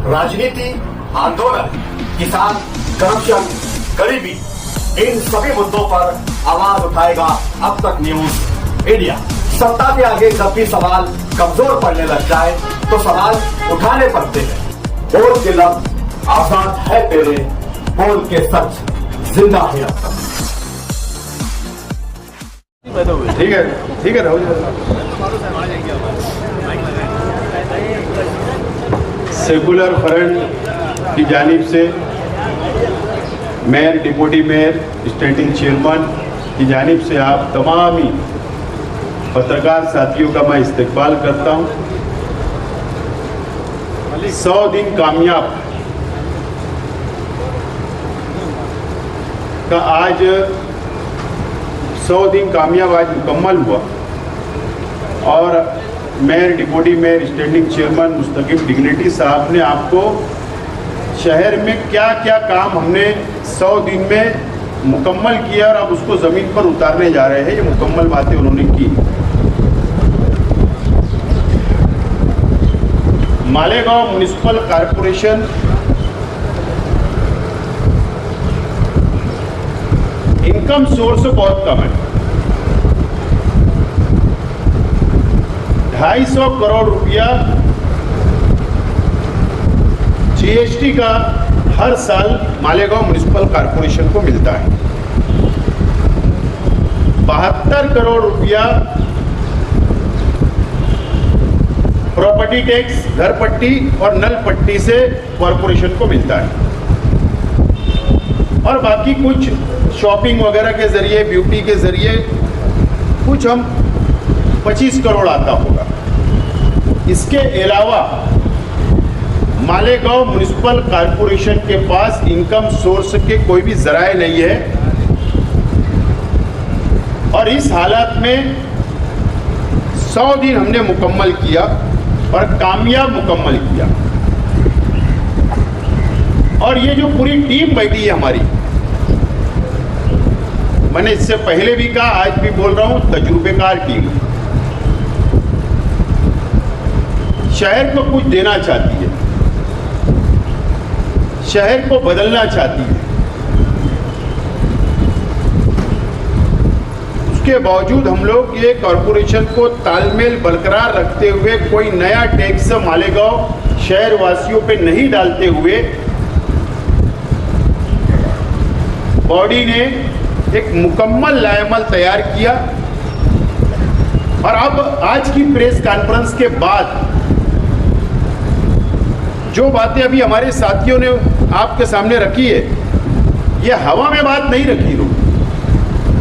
राजनीति, आंदोलन, किसान, करप्शन, गरीबी, इन सभी मुद्दों पर आवाज उठाएगा अब तक न्यूज इंडिया। सत्ता के आगे जब भी सवाल कमजोर पड़ने लग जाए तो सवाल उठाने पड़ते हैं। बोल के लफ्ज आजाद है तेरे, बोल के सच जिंदा है अब तक। ठीक है राहुल। सेकुलर फ्रंट की जानिब से mayor, deputy mayor, standing chairman की जानिब से आप तमाम ही पत्रकार साथियों का मैं इस्तकबाल करता हूं। 100 दिन कामयाब का आज 100 दिन कामयाब आज मुकम्मल हुआ और mayor, deputy mayor, standing chairman Mustakim Dignity साहब ने आपको शहर में क्या क्या काम हमने 100 दिन में मुकम्मल किया और अब उसको ज़मीन पर उतारने जा रहे हैं, ये मुकम्मल बातें उन्होंने की। Malegaon municipal corporation income source बहुत कम है। 250 करोड़ रुपया जीएसटी का हर साल मालेगांव म्युनिसिपल कॉरपोरेशन को मिलता है। 72 करोड़ रुपया प्रॉपर्टी टैक्स, घर पट्टी और नल पट्टी से कॉरपोरेशन को मिलता है और बाकी कुछ शॉपिंग वगैरह के जरिए, ब्यूटी के जरिए कुछ हम 25 करोड़ आता होगा। इसके अलावा मालेगांव म्युनिसिपल कॉरपोरेशन के पास इनकम सोर्स के कोई भी जराए नहीं है और इस हालत में 100 दिन हमने मुकम्मल किया और कामयाब मुकम्मल किया। और ये जो पूरी टीम बैठी है हमारी, मैंने इससे पहले भी कहा, आज भी बोल रहा हूं, तजुर्बेकार टीम शहर को कुछ देना चाहती है, शहर को बदलना चाहती है। उसके बावजूद हम लोग ये कॉरपोरेशन को तालमेल बरकरार रखते हुए कोई नया टैक्स मालेगांव शहर वासियों पे नहीं डालते हुए बॉडी ने एक मुकम्मल लाएमल तैयार किया। और अब आज की प्रेस कॉन्फ्रेंस के बाद जो बातें अभी हमारे साथियों ने आपके सामने रखी है, ये हवा में बात नहीं रखी लोग।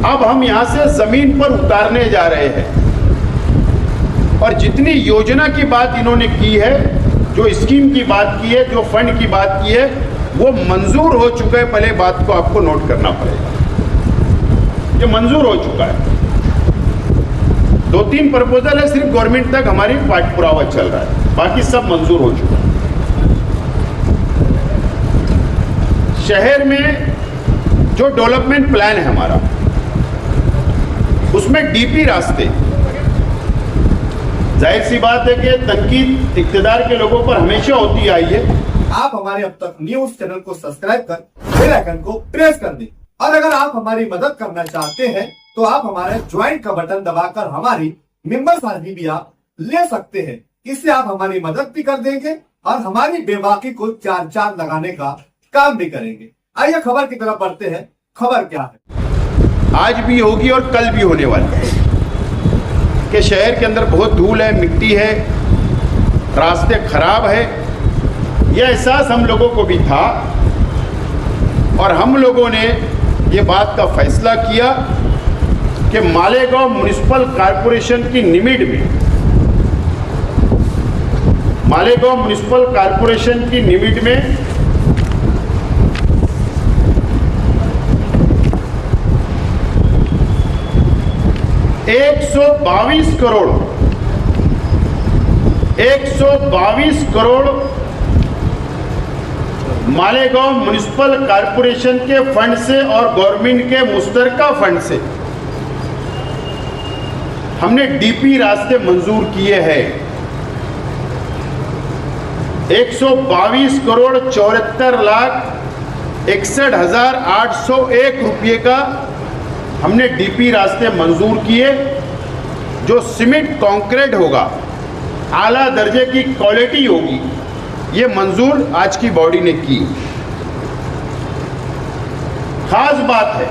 अब हम यहां से जमीन पर उतारने जा रहे हैं और जितनी योजना की बात इन्होंने की है, जो स्कीम की बात की है, जो फंड की बात की है, वो मंजूर हो चुका है। पहले बात को आपको नोट करना पड़ेगा, ये मंजूर हो चुका है। 2-3 प्रपोजल है, सिर्फ गवर्नमेंट तक हमारी पाठ पुरावा चल रहा है, बाकी सब मंजूर हो चुका है। शहर में जो डेवलपमेंट प्लान है हमारा, उसमें डीपी रास्ते, जाहिर सी बात है कि तनकीद इक्तदार के लोगों पर हमेशा होती आई है। आप हमारे अब तक न्यूज चैनल को सब्सक्राइब कर बेल आइकन को प्रेस कर दें और अगर आप हमारी मदद करना चाहते हैं तो आप हमारे ज्वाइन का बटन दबाकर हमारी मेंबर साझी भी आप ले सकते हैं। इससे आप हमारी मदद भी कर देंगे और हमारी बेबाकी को 4 लगाने का काम भी करेंगे। आइए खबर की तरफ बढ़ते हैं। खबर क्या है? आज भी होगी और कल भी होने वाली है कि शहर के अंदर बहुत धूल है, मिट्टी है, रास्ते खराब है। यह एहसास हम लोगों को भी था और हम लोगों ने ये बात का फैसला किया कि मालेगांव म्युनिसिपल कॉरपोरेशन की लिमिट में, मालेगांव म्युनिसिपल कॉरपोरेशन की लिमिट में 122 करोड़ मालेगांव म्युनिसिपल कॉरपोरेशन के फंड से और गवर्नमेंट के मुश्तरका फंड से हमने डीपी रास्ते मंजूर किए हैं। 122 करोड़ 74,61,801 रुपये का हमने डीपी रास्ते मंजूर किए, जो सीमेंट कंक्रीट होगा, आला दर्जे की क्वालिटी होगी, ये मंजूर आज की बॉडी ने की। खास बात है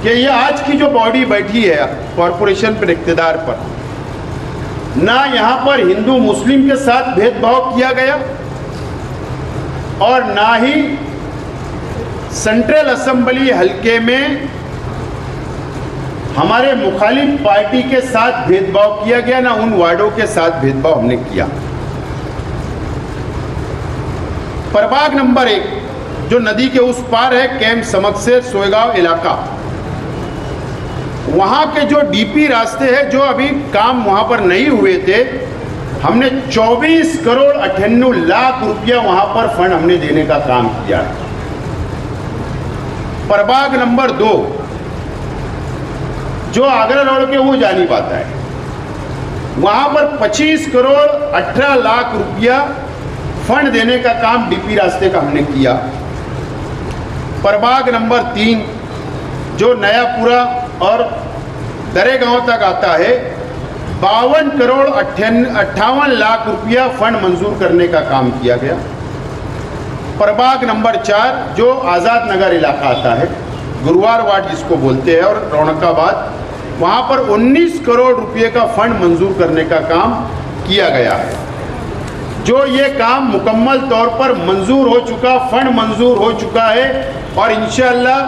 कि ये आज की जो बॉडी बैठी है कॉरपोरेशन पर इख्तिदार पर, ना यहाँ पर हिंदू मुस्लिम के साथ भेदभाव किया गया और ना ही सेंट्रल असेंबली हलके में हमारे मुखालिफ पार्टी के साथ भेदभाव किया गया, ना उन वार्डों के साथ भेदभाव हमने किया। प्रभाग नंबर 1 जो नदी के उस पार है, कैंप समकसेर सोयगांव इलाका, वहां के जो डीपी रास्ते हैं, जो अभी काम वहां पर नहीं हुए थे, हमने 24 करोड़ 98 लाख रुपया वहां पर फंड हमने देने का काम किया है। प्रभाग नंबर 2 जो आगरा रोड के वो जा नहीं पाता है, वहां पर 25 करोड़ 18 लाख रुपया फंड देने का काम डीपी रास्ते का हमने किया। प्रभाग नंबर 3 जो नयापुरा और दरेगांव तक आता है, 52 करोड़ 58 लाख रुपया फंड मंजूर करने का काम किया गया। प्रभाग नंबर 4 जो आज़ाद नगर इलाका आता है, गुरुवार वार्ड जिसको बोलते हैं, और रौनकाबाद, वहाँ पर 19 करोड़ रुपये का फंड मंजूर करने का काम किया गया है। जो ये काम मुकम्मल तौर पर मंजूर हो चुका, फंड मंजूर हो चुका है और इंशाअल्लाह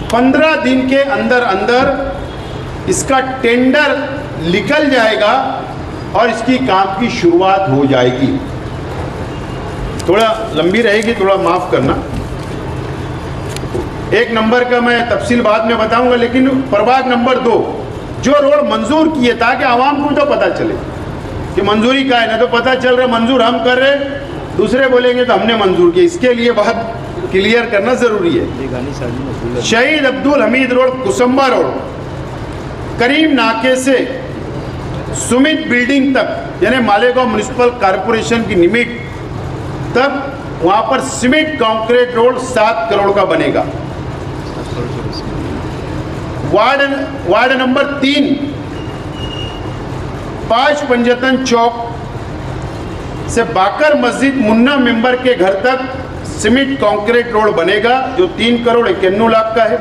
15 दिन के अंदर अंदर इसका टेंडर निकल जाएगा और इसकी काम की शुरुआत हो जाएगी। थोड़ा लंबी रहेगी, थोड़ा माफ करना। 1 नंबर का मैं तफसील बाद में बताऊंगा, लेकिन प्रभाग नंबर 2 जो रोड मंजूर किए, ताकि आवाम को तो पता चले कि मंजूरी का है, ना तो पता चल रहा मंजूर हम कर रहे, दूसरे बोलेंगे तो हमने मंजूर किया। इसके लिए बात क्लियर करना जरूरी है। शहीद अब्दुल हमीद रोड, कुसुम्बा रोड, करीम नाके से सुमित बिल्डिंग तक, यानी मालेगांव म्युनिसिपल कॉरपोरेशन की लिमिट तक, वहां पर सीमेंट कंक्रीट रोड 7 करोड़ का बनेगा। वार्ड नंबर 3 5 पंजतन चौक से बाकर मस्जिद मुन्ना मेंबर के घर तक सीमेंट कंक्रीट रोड बनेगा, जो 3 करोड़ 91 लाख का है।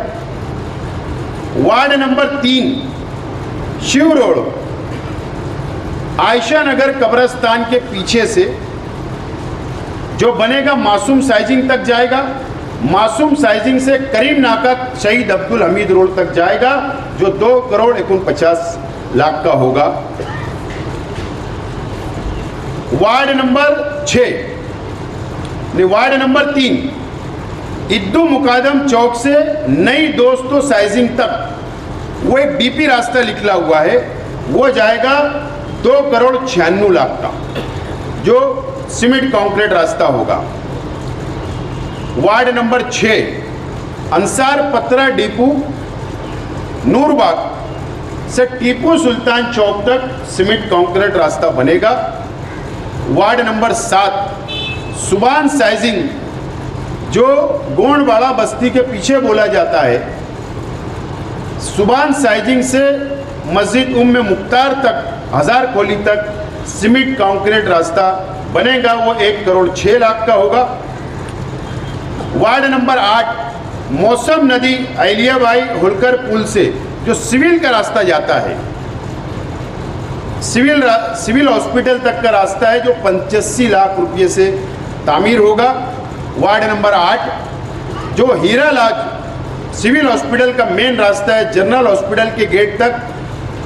Ward number 3 Shiv road, Ayesha Nagar कब्रस्तान के पीछे से जो बनेगा, मासूम साइजिंग तक जाएगा, मासूम साइजिंग से करीम नाका शहीद अब्दुल हमीद रोड तक जाएगा, जो 2 करोड़ 49 लाख का होगा। वार्ड नंबर 3 इद्दू मुकादम चौक से नई दोस्तों साइजिंग तक, वो एक डीपी रास्ता निकला हुआ है, वो जाएगा 2 करोड़ 96 लाख का, जो सीमेंट कंक्रीट रास्ता होगा। वार्ड नंबर 6 अंसार पत्रा डिपो नूरबाग से टीपू सुल्तान चौक तक सीमेंट कंक्रीट रास्ता बनेगा। वार्ड नंबर 7 सुबान साइजिंग, जो गोंडवाड़ा बस्ती के पीछे बोला जाता है, सुबान साइजिंग से मस्जिद उम्मे मुख्तार तक, 1000 कोली तक सीमेंट कंक्रीट रास्ता बनेगा, वो 1 करोड़ 6 लाख का होगा। वार्ड नंबर 8 मौसम नदी अहिल्याबाई होलकर पुल से जो सिविल का रास्ता जाता है, सिविल हॉस्पिटल तक का रास्ता है, जो 85 लाख रुपये से तामीर होगा। वार्ड नंबर 8 जो हीरा लाज सिविल हॉस्पिटल का मेन रास्ता है, जनरल हॉस्पिटल के गेट तक,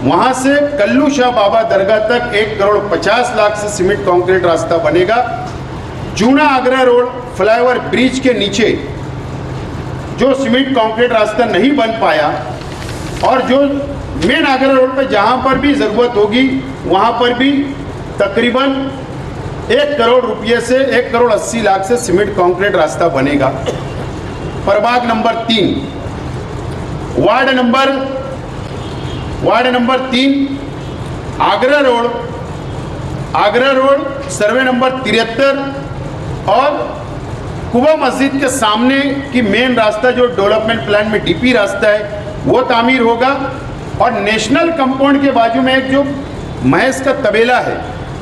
वहां से कल्लू शाह बाबा दरगाह तक 1 करोड़ 50 लाख से सीमेंट कंक्रीट रास्ता बनेगा। जूना आगरा रोड फ्लाईओवर ब्रिज के नीचे जो सीमेंट कंक्रीट रास्ता नहीं बन पाया, और जो मेन आगरा रोड पे जहां पर भी ज़रूरत होगी वहां पर भी तकरीबन 1 करोड़ रुपये से 1 करोड़ 80 लाख से सीमेंट कंक्रीट रास्ता बनेगा। प्रभाग number 3 ward number 3 Agra road Agra road survey number 73 और कुबा मस्जिद के सामने की मेन रास्ता जो डेवलपमेंट प्लान में डीपी रास्ता है वो तामीर होगा। और नेशनल कंपाउंड के बाजू में एक जो महेश का तबेला है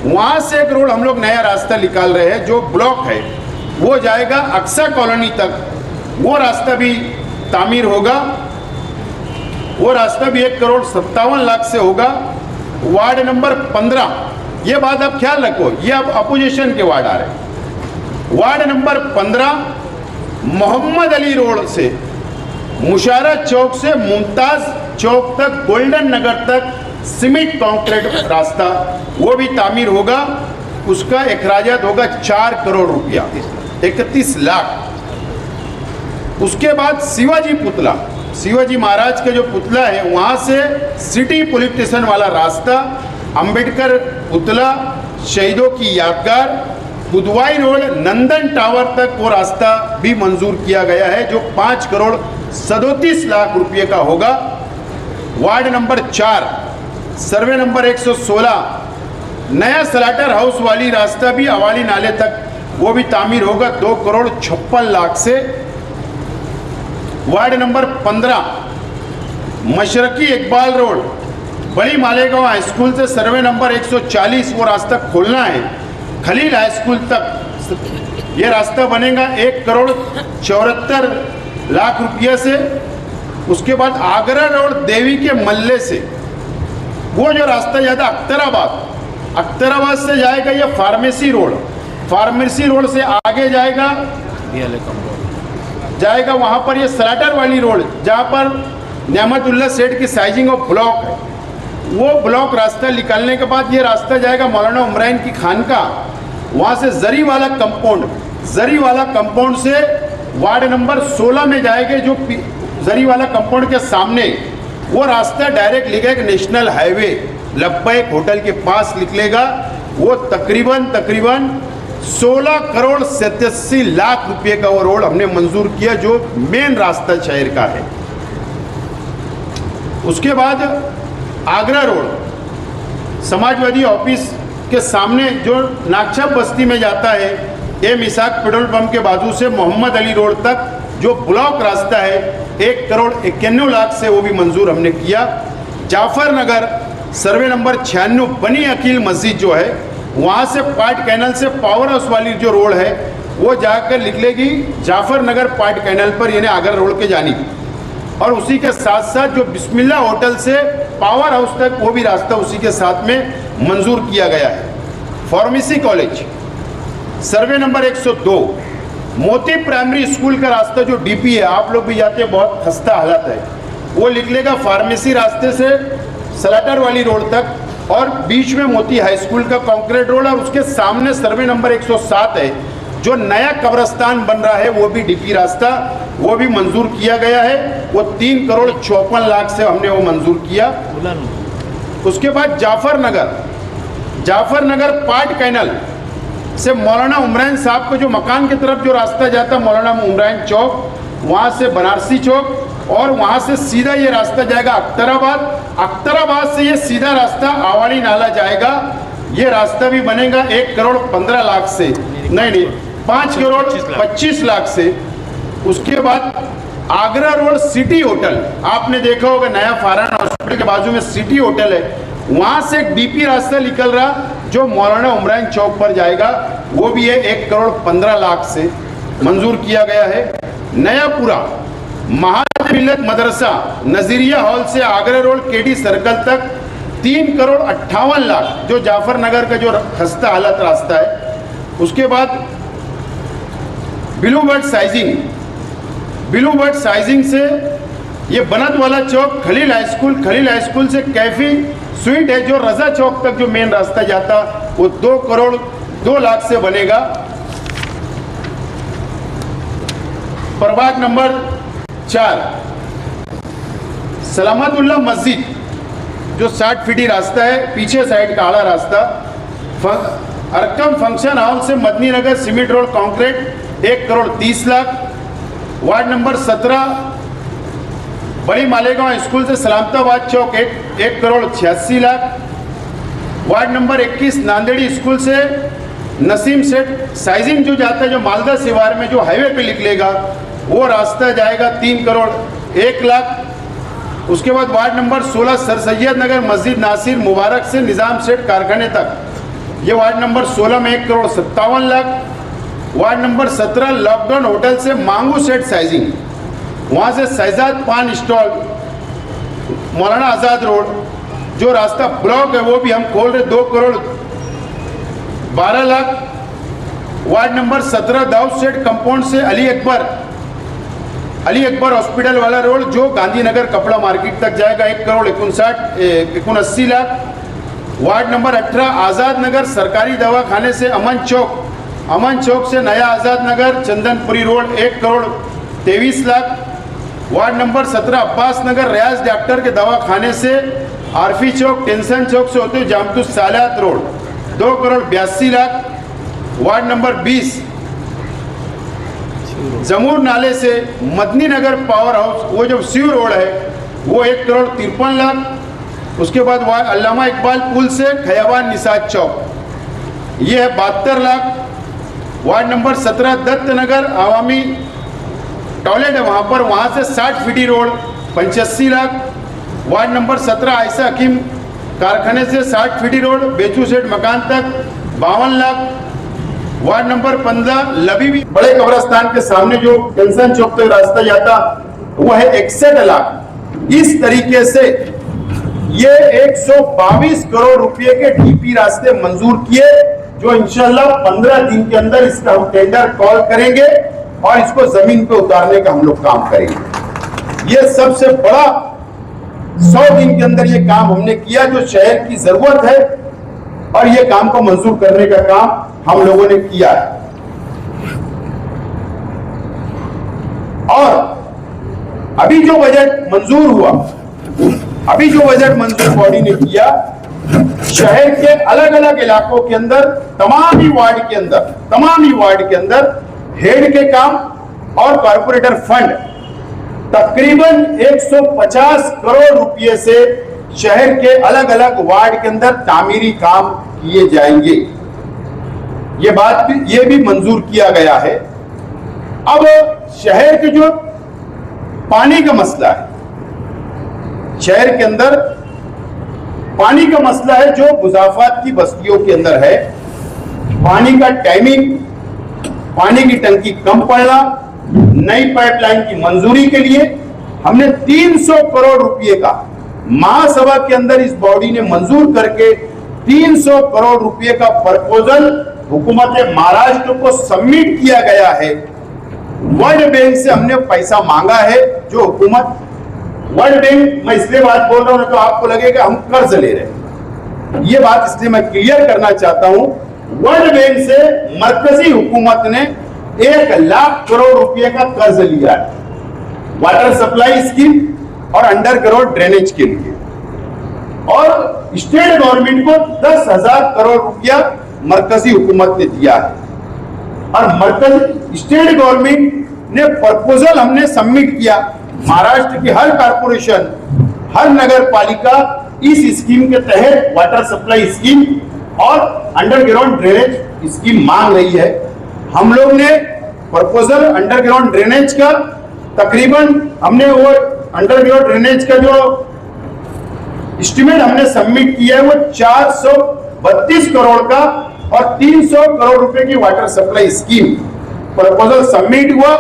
वहाँ से एक रोड हम लोग नया रास्ता निकाल रहे हैं जो ब्लॉक है, वो जाएगा अक्सा कॉलोनी तक, वो रास्ता भी तामीर होगा। वो रास्ता भी 1,57,00,000 से होगा। वार्ड नंबर 15, ये बात आप ख्याल रखो, ये अब अपोजिशन के वार्ड आ रहे हैं। Ward number 15 Mohammad Ali road से मुशारत चौक से मुमताज चौक तक गोल्डन नगर तक सीमेंट कंक्रीट रास्ता वो भी तामीर होगा। उसका अखराजात होगा 4 करोड़ रुपया, 31 लाख। उसके बाद शिवाजी पुतला, शिवाजी महाराज का जो पुतला है वहाँ से सिटी पुलिस स्टेशन वाला रास्ता, अंबेडकर पुतला, शहीदों की यादगार, बुधवाई रोड नंदन टावर तक वो रास्ता भी मंजूर किया गया है जो 5 करोड़ 37 लाख रुपये का होगा। वार्ड नंबर 4 सर्वे नंबर 116 नया स्लाटर हाउस वाली रास्ता भी अवाली नाले तक वो भी तामीर होगा 2 करोड़ 56 लाख से। वार्ड नंबर 15 मशरकी इकबाल रोड बड़ी मालेगांव हाई स्कूल से सर्वे नंबर 140 वो रास्ता खोलना है खलील हाई स्कूल तक। ये रास्ता बनेगा 1 करोड़ 74 लाख रुपये से। उसके बाद आगरा रोड देवी के मल्ले से वो जो रास्ता जाता अख्तराबाद से जाएगा ये फार्मेसी रोड से आगे जाएगा वहाँ पर ये स्लाटर वाली रोड जहाँ पर नेमतुल्ला सेठ की साइजिंग ऑफ ब्लॉक है, वो ब्लॉक रास्ता निकालने के बाद ये रास्ता जाएगा मौलाना उमरान की खानका, वहाँ से जरी वाला कंपाउंड से वार्ड नंबर 16 में जाएंगे जो जरी वाला कंपाउंड के सामने वो रास्ता डायरेक्ट लिखेगा नेशनल हाईवे लब्बैक होटल के पास निकलेगा। वो तकरीबन 16 करोड़ 87 लाख रुपए का वो रोड हमने मंजूर किया जो मेन रास्ता शहर का है। उसके बाद आगरा रोड समाजवादी ऑफिस के सामने जो नागछा बस्ती में जाता है एम इसाक पेट्रोल पंप के बाजू से मोहम्मद अली रोड तक जो ब्लॉक रास्ता है 1 करोड़ 91 लाख से वो भी मंजूर हमने किया। जाफर नगर सर्वे नंबर 96 बनी अकील मस्जिद जो है वहाँ से पार्ट कैनल से पावर हाउस वाली जो रोड है वो जाकर निकलेगी जाफर नगर पार्ट कैनल पर, यानी आगरा रोड के जानिब। और उसी के साथ साथ जो बिस्मिल्ला होटल से पावर हाउस तक वो भी रास्ता उसी के साथ में मंजूर किया गया है। फार्मेसी कॉलेज सर्वे नंबर 102 मोती प्राइमरी स्कूल का रास्ता जो डीपी है, आप लोग भी जाते हैं, बहुत खस्ता हालत है, वो निकलेगा फार्मेसी रास्ते से सलाटर वाली रोड तक और बीच में मोती हाई स्कूल का कंक्रीट रोड और उसके सामने सर्वे नंबर 107 है जो नया कब्रस्तान बन रहा है वो भी डीपी रास्ता वो भी मंजूर किया गया है। वो 3 करोड़ 54 लाख से हमने वो मंजूर किया। उसके बाद जाफर नगर पार्ट कैनल से मौलाना उमरान साहब को जो मकान की तरफ जो रास्ता जाता है मौलाना उमरान चौक, वहाँ से बनारसी चौक और वहाँ से सीधा ये रास्ता जाएगा अख्तराबाद से ये सीधा रास्ता आवाड़ी नाला जाएगा। ये रास्ता भी बनेगा 1 करोड़ 15 लाख से, नहीं 5 करोड़ 25 लाख से। उसके बाद आगरा रोड सिटी होटल, आपने देखा होगा नया फारान हॉस्पिटल के बाजू में सिटी होटल है, वहाँ से एक डीपी रास्ता निकल रहा जो मौलाना उमरान चौक पर जाएगा, वो भी है 1 करोड़ 15 लाख से मंजूर किया गया है। नयापुरा महामिल्लत मदरसा नजरिया हॉल से आगरा रोड केडी सर्कल तक 3 करोड़ 58 लाख जो जाफर नगर का जो खस्ता हालत रास्ता है। उसके बाद बिलू बर्ड साइजिंग से ये बनत वाला चौक खलील हाई स्कूल से कैफी स्वीट है जो रजा चौक तक जो मेन रास्ता जाता वो 2 करोड़ 2 लाख से बनेगा। प्रभाग नंबर 4 सलामतुल्लाह मस्जिद जो 60 फीटी रास्ता है, पीछे साइड का आड़ा रास्ता, अरकम फंक्शन हॉल से Madani Nagar cement road concrete 1 crore 30 lakh. Ward number 17 बड़ी मालेगांव स्कूल से Salamatabad Chowk 1 crore 86 lakh. Ward number 21 Nanderi school से नसीम सेठ साइजिंग जो जाता है, जो मालदा सिवार में जो हाईवे पे निकलेगा, वो रास्ता जाएगा 3 करोड़ 1 लाख। उसके बाद वार्ड नंबर 16 सर सैयद नगर मस्जिद नासिर मुबारक से निज़ाम सेठ कारखाने तक, ये वार्ड नंबर 16 में 1 crore 57 lakh. Ward number 17 lockdown hotel से मांगू सेठ साइजिंग, वहाँ से शहजाद पान स्टॉल मौलाना आज़ाद रोड, जो रास्ता ब्लॉक है वो भी हम खोल रहे, 2 crore 12 lakh. Ward number 17 Dawood Seth compound से अली अकबर हॉस्पिटल वाला रोड जो गांधीनगर कपड़ा मार्केट तक जाएगा, 1 करोड़ 79 लाख। वार्ड नंबर 18 आज़ाद नगर सरकारी दवाखाने से अमन चौक से नया Azad Nagar Chandanpuri road, 1 crore 23 lakh. Ward number 17 Abbas Nagar Riyaz doctor के दवाखाने से आरफी चौक टेंशन चौक से होते जामतू सालात road, 2 crore 82 lakh. Ward number 20 जमूर नाले से मदनी नगर पावर हाउस, वो जो शिव रोड है, वो 1 करोड़ 53 लाख। उसके बाद अल्लामा इकबाल पुल से खयाबान निसाज चौक, ये है 72 लाख। वार्ड नंबर 17 दत्त नगर आवामी टॉयलेट है वहाँ पर, वहाँ से 60 feet road 85 lakh. Ward number 17 Ayesha Hakim कारखाने से 60 फीटी रोड बेचू सेठ मकान तक 52 लाख। वार्ड नंबर 15 लबीबी बड़े कब्रस्तान के सामने जो टेंशन चौक तक रास्ता जाता, वो है 61 लाख। इस तरीके से ये 122 करोड़ रुपए के डीपी रास्ते मंजूर किए, जो इंशाल्लाह 15 दिन के अंदर इसका हम टेंडर कॉल करेंगे और इसको जमीन पे उतारने का हम लोग काम करेंगे। ये सबसे बड़ा 100 दिन के अंदर ये काम हमने किया जो शहर की जरूरत है, और ये काम को मंजूर करने का काम हम लोगों ने किया है। और अभी जो बजट मंजूर हुआ, अभी जो बजट मंजूर बॉडी ने किया, शहर के अलग अलग इलाकों के अंदर तमाम ही वार्ड के अंदर हेड के काम और कॉर्पोरेटर फंड तकरीबन 150 करोड़ रुपए से शहर के अलग अलग वार्ड के अंदर तामीरी काम किए जाएंगे। ये भी मंजूर किया गया है। अब शहर के जो पानी का मसला है, शहर के अंदर पानी का मसला है जो मुजाफात की बस्तियों के अंदर है। पानी का टाइमिंग, पानी की टंकी कम पड़ना, नई पाइपलाइन की मंजूरी के लिए हमने 300 करोड़ रुपए का महासभा के अंदर इस बॉडी ने मंजूर करके 300 करोड़ रुपए का प्रपोजल हुकूमत महाराष्ट्र को सबमिट किया गया है। वर्ल्ड बैंक से हमने पैसा मांगा है, जो हुकूमत वर्ल्ड बैंक, मैं इसलिए बात बोल रहा हूं तो आपको लगेगा हम कर्ज ले रहे हैं, ये बात इसलिए मैं क्लियर करना चाहता हूं। वर्ल्ड बैंक से मरकजी हुकूमत ने 1 लाख करोड़ रुपए का कर्ज लिया है वाटर सप्लाई स्कीम और अंडरग्राउंड ड्रेनेज के लिए, और स्टेट गवर्नमेंट को 10,000 करोड़ रुपया मरकजी हुकूमत ने दिया है। और मरकजी स्टेट गवर्नमेंट ने प्रपोजल हमने सबमिट किया, महाराष्ट्र की हर कारपोरेशन, हर नगर पालिका इस स्कीम के तहत वाटर सप्लाई स्कीम और अंडरग्राउंड ड्रेनेज स्कीम मांग रही है। हम लोग ने प्रपोजल अंडरग्राउंड ड्रेनेज का तकरीबन हमने वो अंडरग्राउंड ड्रेनेज का जो एस्टिमेट हमने सबमिट किया है वो 432 करोड़ का, और 300 करोड़ रुपए की water supply scheme proposal submit हुआ।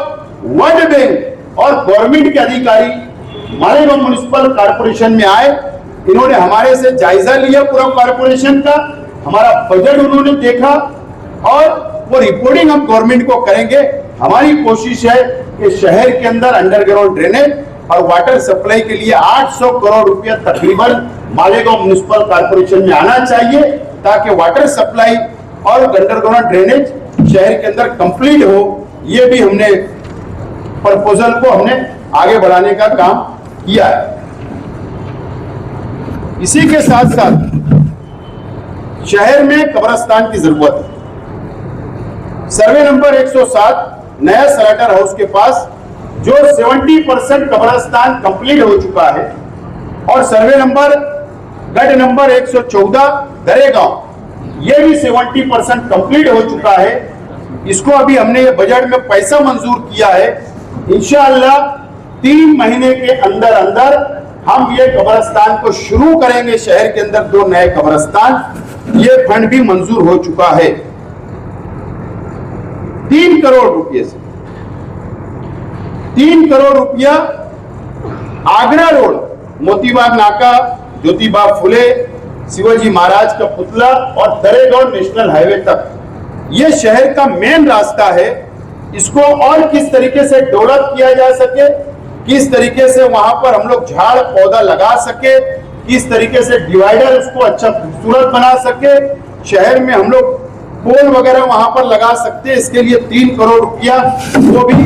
वर्ल्ड बैंक और गवर्नमेंट के अधिकारी मालेगांव म्युनिसिपल कॉर्पोरेशन में आए, इन्होंने हमारे से जायजा लिया पूरा कॉर्पोरेशन का, हमारा बजट उन्होंने देखा, और वो रिपोर्टिंग हम गवर्नमेंट को करेंगे। हमारी कोशिश है कि शहर के अंदर अंडरग्राउंड ड्रेनेज और वाटर सप्लाई के लिए 800 करोड़ रुपया तकरीबन मालेगांव म्युनिसिपल कॉर्पोरेशन में आना चाहिए, ताकि वाटर सप्लाई और अंडरग्राउंड ड्रेनेज शहर के अंदर कंप्लीट हो। ये भी हमने प्रपोजल को हमने आगे बढ़ाने का काम किया है। इसी के साथ साथ शहर में कब्रिस्तान की जरूरत है। सर्वे नंबर 107 नया सलाटर हाउस के पास जो 70% कब्रिस्तान कंप्लीट हो चुका है, और सर्वे नंबर गढ़ नंबर 114 दरेगांव ये भी 70% कंप्लीट हो चुका है। इसको अभी हमने ये बजट में पैसा मंजूर किया है। इंशाअल्लाह 3 महीने के अंदर अंदर हम ये कब्रिस्तान को शुरू करेंगे। शहर के अंदर 2 नए कब्रिस्तान, ये फंड भी मंजूर हो चुका है 3 करोड़ रुपए से। 3 करोड़ रुपया आगरा रोड, मोतीबाग नाका, ज्योतिबा फुले, शिवाजी महाराज का पुतला और दरेगांव नेशनल हाईवे तक, ये शहर का मेन रास्ता है। इसको और किस तरीके से डेवलप किया जा सके, किस तरीके से वहां पर हम लोग झाड़ पौधा लगा सके, किस तरीके से डिवाइडर उसको अच्छा खूबसूरत बना सके, शहर में हम लोग पोल वगैरह वहां पर लगा सकते हैं, इसके लिए 3 करोड़ रुपया वो भी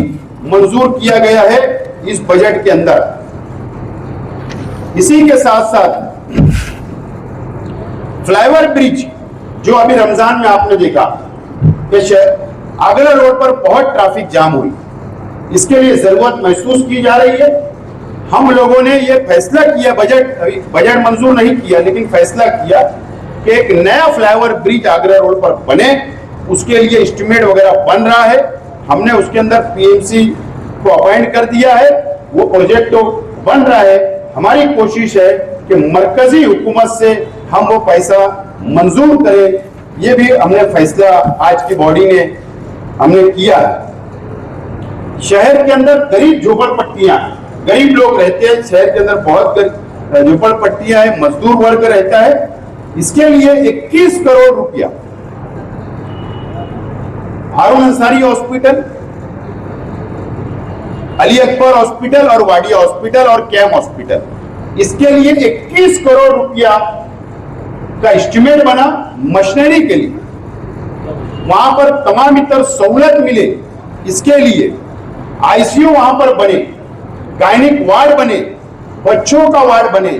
मंजूर किया गया है इस बजट के अंदर। इसी के साथ साथ फ्लाईओवर ब्रिज जो अभी रमजान में आपने देखा कि आगरा रोड पर बहुत ट्रैफिक जाम हुई, इसके लिए जरूरत महसूस की जा रही है। हम लोगों ने ये फैसला किया, बजट मंजूर नहीं किया लेकिन फैसला किया कि एक नया फ्लाईओवर ब्रिज आगरा रोड पर बने। उसके लिए एस्टिमेट वगैरह बन रहा है। हमने उसके अंदर पीएमसी को अपॉइंट कर दिया है, वो प्रोजेक्ट तो बन रहा है। हमारी कोशिश है कि मरकजी हुकूमत से हम वो पैसा मंजूर करें। ये भी हमने फैसला आज की बॉडी ने हमने किया है। शहर के अंदर गरीब झोपड़पट्टियां, गरीब लोग रहते हैं शहर के अंदर, बहुत झोपड़पट्टियां हैं, मजदूर वर्ग रहता है। इसके लिए 21 करोड़ रुपया हारून अंसारी हॉस्पिटल, अली अकबर हॉस्पिटल और वाडिया हॉस्पिटल और कैम हॉस्पिटल, इसके लिए 21 करोड़ रुपया का एस्टिमेट बना मशीनरी के लिए। वहां पर तमाम इतर सहूलत मिले, इसके लिए आईसीयू वहां पर बने, गायनिक वार्ड बने, बच्चों का वार्ड बने।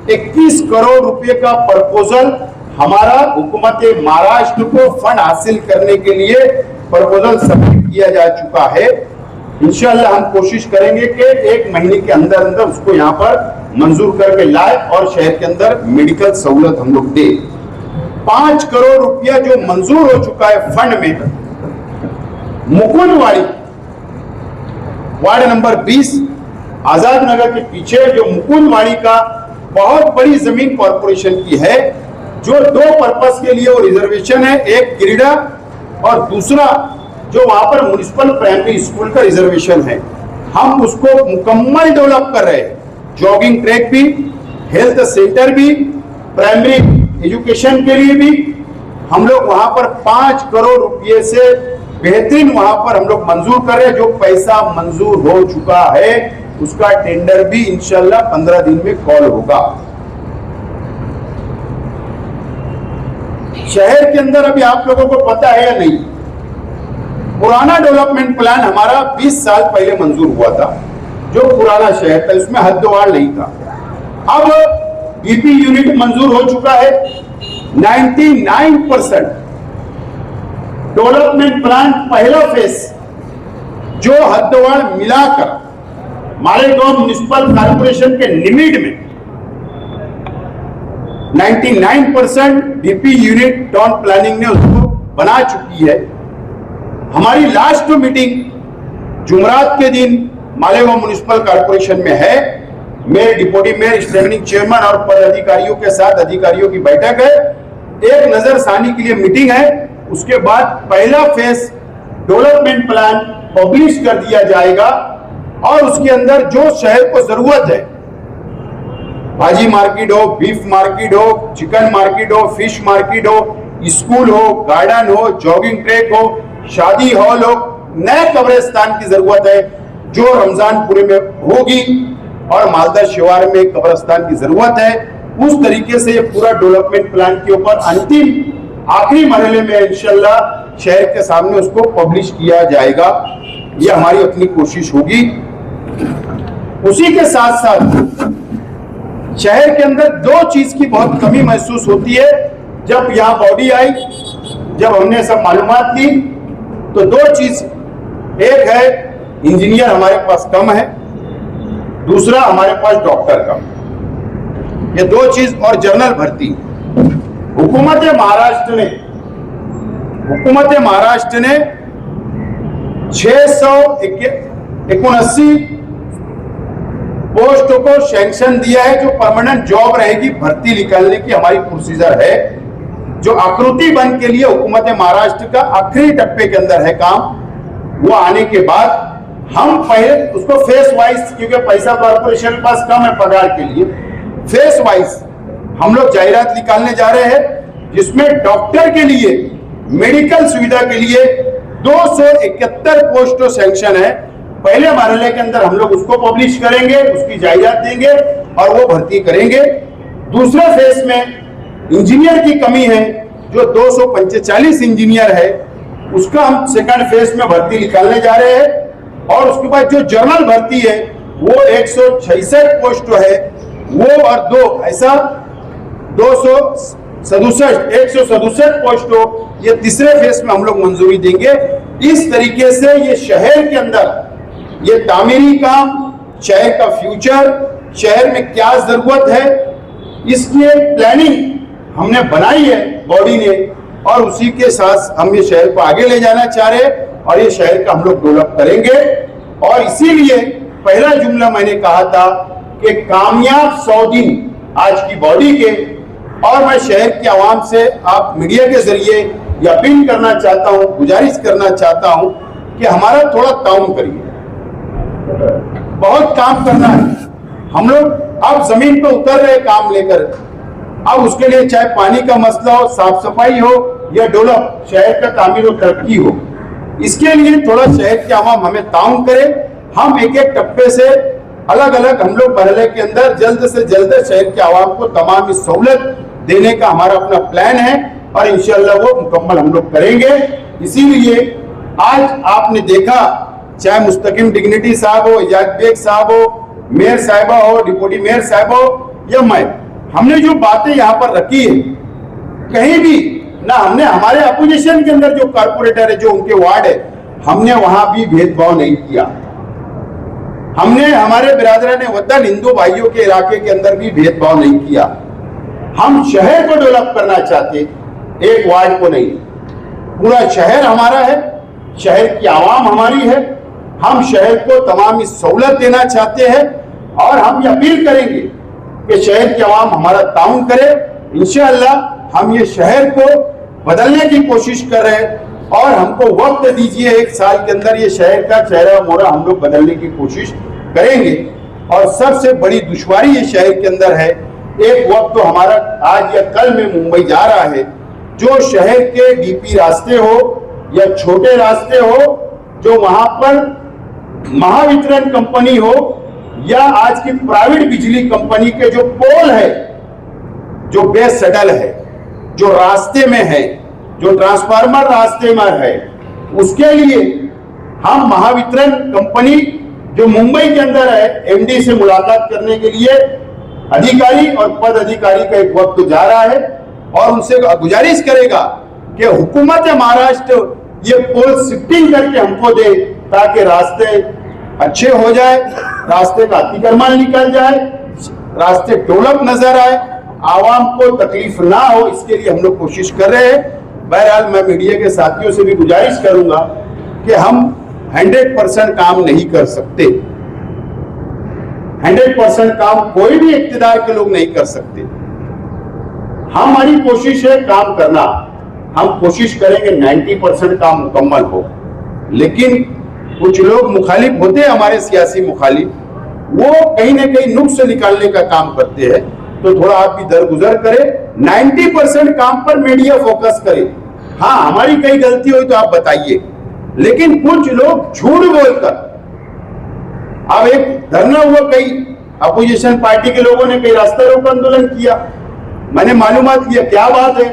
21 करोड़ रुपए का प्रपोजल हमारा हुकूमत महाराष्ट्र को फंड हासिल करने के लिए प्रपोजल सबमिट किया जा चुका है। इंशाअल्लाह हम कोशिश करेंगे कि 1 महीने के अंदर अंदर उसको यहाँ पर मंजूर करके लाए और शहर के अंदर मेडिकल सहूलत हम लोग दे। 5 करोड़ रुपया जो मंजूर हो चुका है फंड में, मुकुंदवाड़ी वार्ड नंबर 20 आजाद नगर के पीछे जो मुकुंदवाड़ी का बहुत बड़ी जमीन कॉर्पोरेशन की है, जो 2 पर्पस के लिए वो रिजर्वेशन है, एक क्रीडा और दूसरा जो वहां पर म्युनिसिपल प्राइमरी स्कूल का रिजर्वेशन है। हम उसको मुकम्मल डेवलप कर रहे हैं। जॉगिंग ट्रैक भी, हेल्थ सेंटर भी, प्राइमरी एजुकेशन के लिए भी हम लोग वहां पर 5 करोड़ रुपए से बेहतरीन वहां पर हम लोग मंजूर कर रहे हैं। जो पैसा मंजूर हो चुका है उसका टेंडर भी इंशाल्लाह 15 दिन में कॉल होगा। शहर के अंदर अभी आप लोगों को पता है या नहीं, पुराना डेवलपमेंट प्लान हमारा 20 साल पहले मंजूर हुआ था। जो पुराना शहर था उसमें हद्दवार नहीं था। अब बीपी यूनिट मंजूर हो चुका है। 99% डेवलपमेंट प्लान पहला फेज जो हद्दवार मिलाकर मालेगांव म्युनिसिपल कॉर्पोरेशन के लिमिट में 99% डीपी यूनिट टाउन प्लानिंग ने उसको बना चुकी है। हमारी लास्ट मीटिंग जुमरात के दिन मालेगांव म्युनिसिपल कॉर्पोरेशन में है। Mayor, deputy mayor, standing chairman और पदाधिकारियों के साथ अधिकारियों की बैठक है। एक नजरसानी के लिए मीटिंग है। उसके बाद पहला फेज डेवलपमेंट प्लान पब्लिश कर दिया जाएगा और उसके अंदर जो शहर को जरूरत है, भाजी मार्केट हो, बीफ मार्केट हो, चिकन मार्केट हो, फिश मार्केट हो, स्कूल हो, गार्डन हो, जॉगिंग ट्रैक हो, शादी हॉल हो, नए कब्रिस्तान की जरूरत है जो रमजानपुरे में होगी और मालदा शिवार में कब्रिस्तान की जरूरत है। उस तरीके से ये पूरा डेवलपमेंट प्लान के ऊपर अंतिम आखिरी मरहले में इंशाल्लाह शहर के सामने उसको पब्लिश किया जाएगा। ये हमारी अपनी कोशिश होगी। उसी के साथ साथ शहर के अंदर 2 चीज की बहुत कमी महसूस होती है। जब यहाँ बॉडी आई, जब हमने सब मालूमात ली, तो 2 चीज, एक है इंजीनियर हमारे पास कम है, दूसरा हमारे पास डॉक्टर कम। ये 2 चीज और जनरल भर्ती। हुकूमत महाराष्ट्र ने 679 पोस्टों को सैंक्शन दिया है, जो परमानेंट जॉब रहेगी, भर्ती निकालने की हमारी प्रोसीजर है। जो आकृति वन के लिए हुकूमत महाराष्ट्र का आखिरी टप्पे के अंदर है काम, वो आने के बाद हम पहले उसको फेस वाइज, क्योंकि पैसा कॉर्पोरेशन के पास कम है पगार के लिए, फेस वाइज हम लोग जाहिरात निकालने जा रहे हैं, जिसमें डॉक्टर के लिए, मेडिकल सुविधा के लिए 271 पोस्टों सैंक्शन है। पहले मरहले के अंदर हम लोग उसको पब्लिश करेंगे, उसकी जाहिरात देंगे और वो भर्ती करेंगे। दूसरे फेज में इंजीनियर की कमी है, जो 245 इंजीनियर है, उसका हम सेकंड फेज में भर्ती निकालने जा रहे हैं। और उसके बाद जो जनरल भर्ती है वो 166 पोस्ट है, वो और दो ऐसा 167 पोस्ट हो, ये तीसरे फेज में हम लोग मंजूरी देंगे। इस तरीके से ये शहर के अंदर ये तामीरी काम, शहर का फ्यूचर, शहर में क्या जरूरत है, इसकी एक प्लानिंग हमने बनाई है बॉडी ने, और उसी के साथ हम ये शहर को आगे ले जाना चाह रहे हैं और ये शहर का हम लोग डेवलप करेंगे। और इसीलिए पहला जुमला मैंने कहा था कि कामयाब 100 दिन आज की बॉडी के, और मैं शहर की आवाम से, आप मीडिया के जरिए ये अपील करना चाहता हूं, गुजारिश करना चाहता हूं कि हमारा थोड़ा ताउन करिए। बहुत काम करना है, हम लोग अब जमीन पे उतर रहे काम लेकर। अब उसके लिए चाहे पानी का मसला हो, साफ सफाई हो या डेवलप, शहर का तामीर और तरक्की हो, इसके लिए थोड़ा शहर की आवाम हमें ताउन करे। हम एक एक टप्पे से अलग अलग हम लोग मरहले के अंदर जल्द से जल्द शहर की आवाम को तमाम सहूलत देने का हमारा अपना प्लान है और इंशाअल्लाह वो मुकम्मल हम लोग करेंगे। इसीलिए आज आपने देखा, चाहे मुस्तकिम डिग्निटी साहब हो, इजाज बेग साहब हो, मेयर साहिबा हो, डिप्टी मेयर साहब हो या मैं, हमने जो बातें यहाँ पर रखी है, कहीं भी ना हमने हमारे अपोजिशन के अंदर जो कारपोरेटर है, जो उनके वार्ड है, हमने वहां भी भेदभाव नहीं किया। हमने हमारे बिरादरान वतन हिंदू भाइयों के इलाके के अंदर भी भेदभाव नहीं किया। हम शहर को डेवलप करना चाहते, एक वार्ड को नहीं। पूरा शहर हमारा है, शहर की आवाम हमारी है। हम शहर को तमाम सहूलत देना चाहते हैं और हम ये अपील करेंगे कि शहर की आवाम हमारा ताउन करे। इंशाअल्लाह हम ये शहर को बदलने की कोशिश कर रहे हैं और हमको वक्त दीजिए, 1 साल के अंदर ये शहर का चेहरा मोहरा हम लोग बदलने की कोशिश करेंगे। और सबसे बड़ी दुश्वारी ये शहर के अंदर है, एक वक्त तो हमारा आज या कल में मुंबई जा रहा है, जो शहर के डीपी रास्ते हो या छोटे रास्ते हो, जो वहां पर महावितरण कंपनी हो या आज की प्राइवेट बिजली कंपनी के जो पोल है, जो बेस सडल है, जो रास्ते में है, जो ट्रांसफार्मर रास्ते में है, उसके लिए हम महावितरण कंपनी जो मुंबई के अंदर है, एमडी से मुलाकात करने के लिए अधिकारी और पद अधिकारी का एक वक्त जा रहा है और उनसे गुजारिश करेगा कि हुकूमत महाराष्ट्र ये पोल शिफ्टिंग करके हमको दे, ताकि रास्ते अच्छे हो जाए, रास्ते का अतिक्रमण निकल जाए, रास्ते डेवलप नजर आए, आवाम को तकलीफ ना हो, इसके लिए हम लोग कोशिश कर रहे हैं। बहरहाल मैं मीडिया के साथियों से भी गुजारिश करूंगा कि हम 100% काम नहीं कर सकते। 100% काम कोई भी इख्तिदार के लोग नहीं कर सकते। हमारी कोशिश है काम करना, हम कोशिश करेंगे 90% काम मुकम्मल हो। लेकिन कुछ लोग मुखालिफ होते हैं, हमारे सियासी मुखालिफ, वो कहीं ना कहीं नुक्स निकालने का काम करते हैं, तो थोड़ा आप भी दरगुजर करें। 90% काम पर मीडिया फोकस करे। हाँ, हमारी कई गलती हुई तो आप बताइए, लेकिन कुछ लोग झूठ बोलकर, अब एक धरना हुआ, कई अपोजिशन पार्टी के लोगों ने कई रास्ता रोको आंदोलन किया, मैंने मालूमात किया क्या बात है,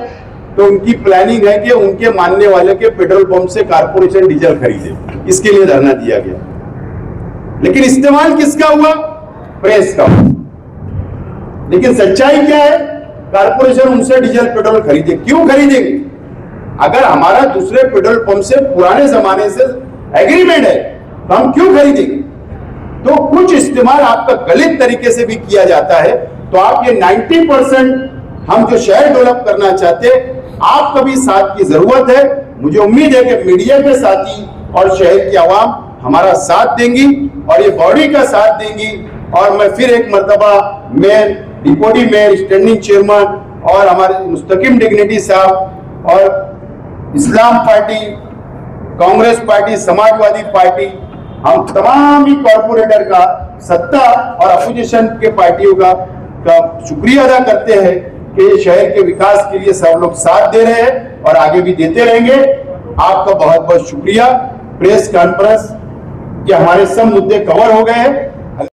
तो उनकी प्लानिंग है कि उनके मानने वाले के पेट्रोल पंप से कारपोरेशन डीजल खरीदे, इसके लिए धरना दिया गया। लेकिन इस्तेमाल किसका हुआ? प्रेस का। लेकिन सच्चाई क्या है? कारपोरेशन उनसे डीजल पेट्रोल खरीदे। क्यों खरीदेंगे? अगर हमारा दूसरे पेट्रोल पंप से पुराने जमाने से एग्रीमेंट है तो हम क्यों खरीदेंगे? तो कुछ इस्तेमाल आपका गलत तरीके से भी किया जाता है। तो आप ये 90% हम जो शहर डेवलप करना चाहते हैं, आपका भी साथ की जरूरत है। मुझे उम्मीद है कि मीडिया के साथी और शहर की आवाम हमारा साथ देंगी और ये बॉडी का साथ देंगी। और मैं फिर एक मर्तबा mayor, deputy mayor, standing chairman और हमारे मुस्तकिम डिग्निटी साहब और Islam party, Congress party, Samajwadi party, हम तमाम ही कॉर्पोरेटर का, सत्ता और अपोजिशन के पार्टियों का शुक्रिया अदा करते हैं कि ये शहर के विकास के लिए सब लोग साथ दे रहे हैं और आगे भी देते रहेंगे। आपका बहुत बहुत शुक्रिया। प्रेस कॉन्फ्रेंस के हमारे सब मुद्दे कवर हो गए हैं।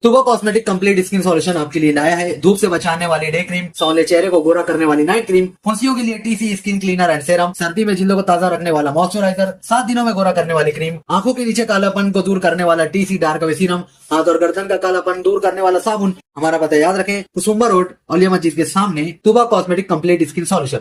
तुबा कॉस्मेटिक कंप्लीट स्किन सॉल्यूशन आपके लिए लाया है धूप से बचाने वाली डे क्रीम, सौले चेहरे को गोरा करने वाली नाइट क्रीम, फुंसियों के लिए TC skin cleaner and serum, सर्दी में जिल्दों को ताजा रखने वाला मॉइस्चराइजर, 7 दिनों में गोरा करने वाली क्रीम, आंखों के नीचे कालापन को दूर करने वाला टीसी डार्क सीरम, हाथ और गर्दन का कालापन दूर करने वाला साबुन। हमारा पता याद रखें, कुसुम्बा रोड, औलिया मस्जिद के सामने, तुबा कॉस्मेटिक कंप्लीट स्किन सॉल्यूशन।